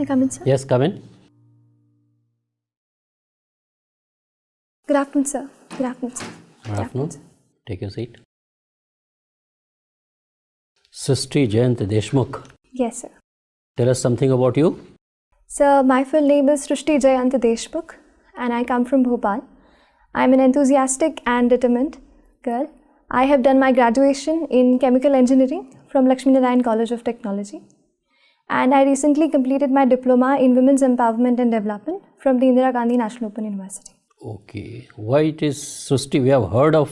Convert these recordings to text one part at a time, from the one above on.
I come in, sir? Yes, come in. Good afternoon, sir. Good afternoon, sir. Good afternoon. Take your seat. Srishti Jayant Deshmukh. Yes, sir. Tell us something about you. Sir, my full name is Srishti Jayant Deshmukh and I come from Bhopal. I am an enthusiastic and determined girl. I have done my graduation in chemical engineering from Lakshmi Narayan College of Technology. And I recently completed my diploma in Women's Empowerment and Development from the Indira Gandhi National Open University. Okay. Why it is Srishti? We have heard of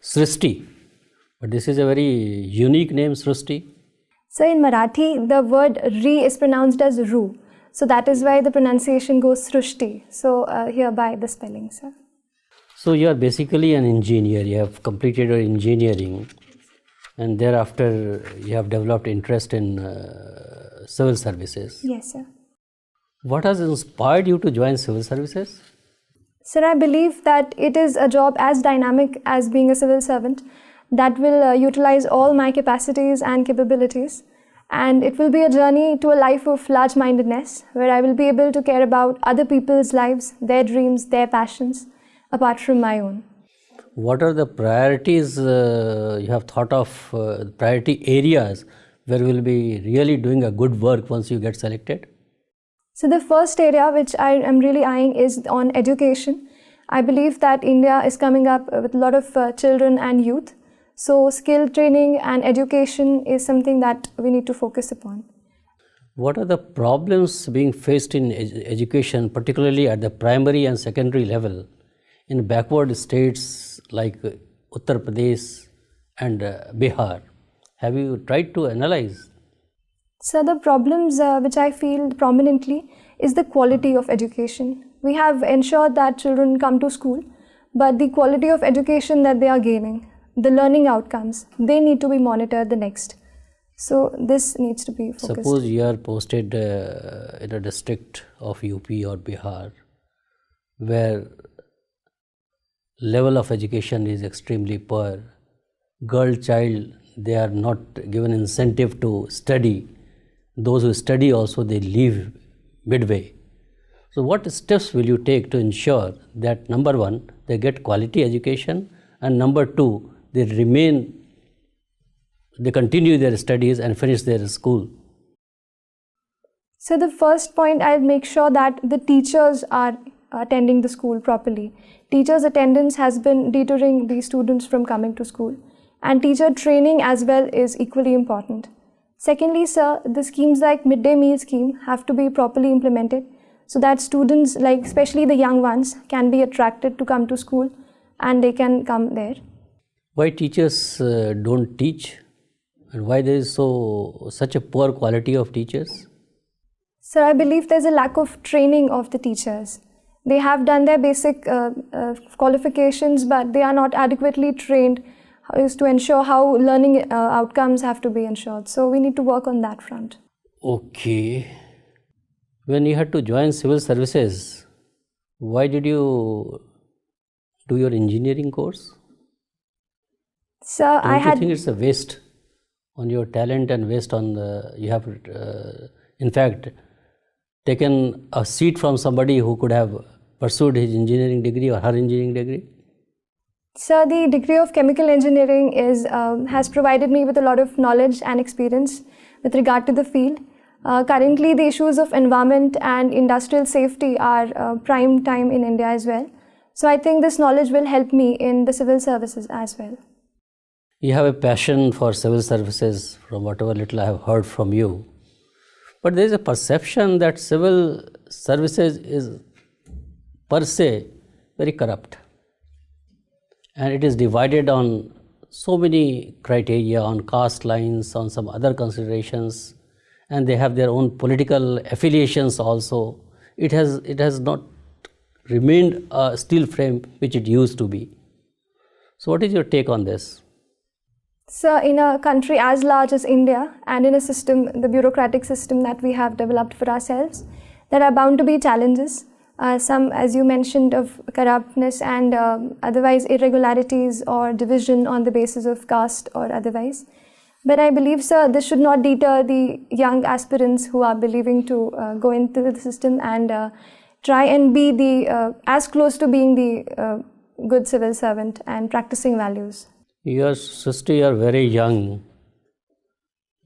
Srishti, but this is a very unique name, Srishti. So in Marathi, the word Ri is pronounced as Ru. So that is why the pronunciation goes Srishti. So hereby the spelling, sir. So you are basically an engineer. You have completed your engineering and thereafter you have developed interest in civil services. Yes, sir. What has inspired you to join civil services? Sir, I believe that it is a job as dynamic as being a civil servant that will utilize all my capacities and capabilities. And it will be a journey to a life of large-mindedness where I will be able to care about other people's lives, their dreams, their passions, apart from my own. What are the priorities you have thought of, priority areas where you will be really doing a good work once you get selected? So the first area which I am really eyeing is on education. I believe that India is coming up with a lot of children and youth. So skill training and education is something that we need to focus upon. What are the problems being faced in education, particularly at the primary and secondary level, in backward states like Uttar Pradesh and Bihar? Have you tried to analyze? So the problems which I feel prominently is the quality of education. We have ensured that children come to school, but the quality of education that they are gaining, the learning outcomes, they need to be monitored the next. So this needs to be focused. Suppose you are posted in a district of UP or Bihar where level of education is extremely poor. Girl child, they are not given incentive to study. Those who study also, they leave midway. So what steps will you take to ensure that number one, they get quality education, and number two, they continue their studies and finish their school? So the first point, I'll make sure that the teachers are attending the school properly. Teachers' attendance has been deterring the students from coming to school, and teacher training as well is equally important. Secondly, sir, the schemes like midday meal scheme have to be properly implemented so that students, like especially the young ones, can be attracted to come to school and they can come there. Why teachers don't teach, and why there is such a poor quality of teachers? Sir, I believe there's a lack of training of the teachers. They have done their basic qualifications, but they are not adequately trained is to ensure how learning outcomes have to be ensured. So we need to work on that front. Okay. When you had to join civil services, why did you do your engineering course? So Don't you think it's a waste on your talent and waste on you have in fact taken a seat from somebody who could have pursued his engineering degree or her engineering degree? So the degree of chemical engineering has provided me with a lot of knowledge and experience with regard to the field. Currently, the issues of environment and industrial safety are prime time in India as well. So I think this knowledge will help me in the civil services as well. You have a passion for civil services from whatever little I have heard from you. But there is a perception that civil services is per se very corrupt. And it is divided on so many criteria, on caste lines, on some other considerations, and they have their own political affiliations also. It has not remained a steel frame which it used to be. So what is your take on this? So in a country as large as India and in a system, the bureaucratic system that we have developed for ourselves, there are bound to be challenges. Some, as you mentioned, of corruptness and otherwise irregularities or division on the basis of caste or otherwise. But I believe, sir, this should not deter the young aspirants who are believing to go into the system and try and be as close to being the good civil servant and practicing values. You are, Srishti, you are very young.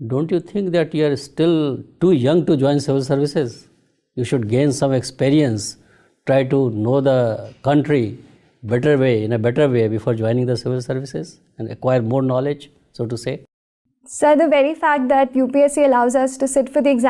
Don't you think that you are still too young to join civil services? You should gain some experience, try to know the country in a better way before joining the civil services and acquire more knowledge, so to say. Sir, the very fact that UPSC allows us to sit for the exam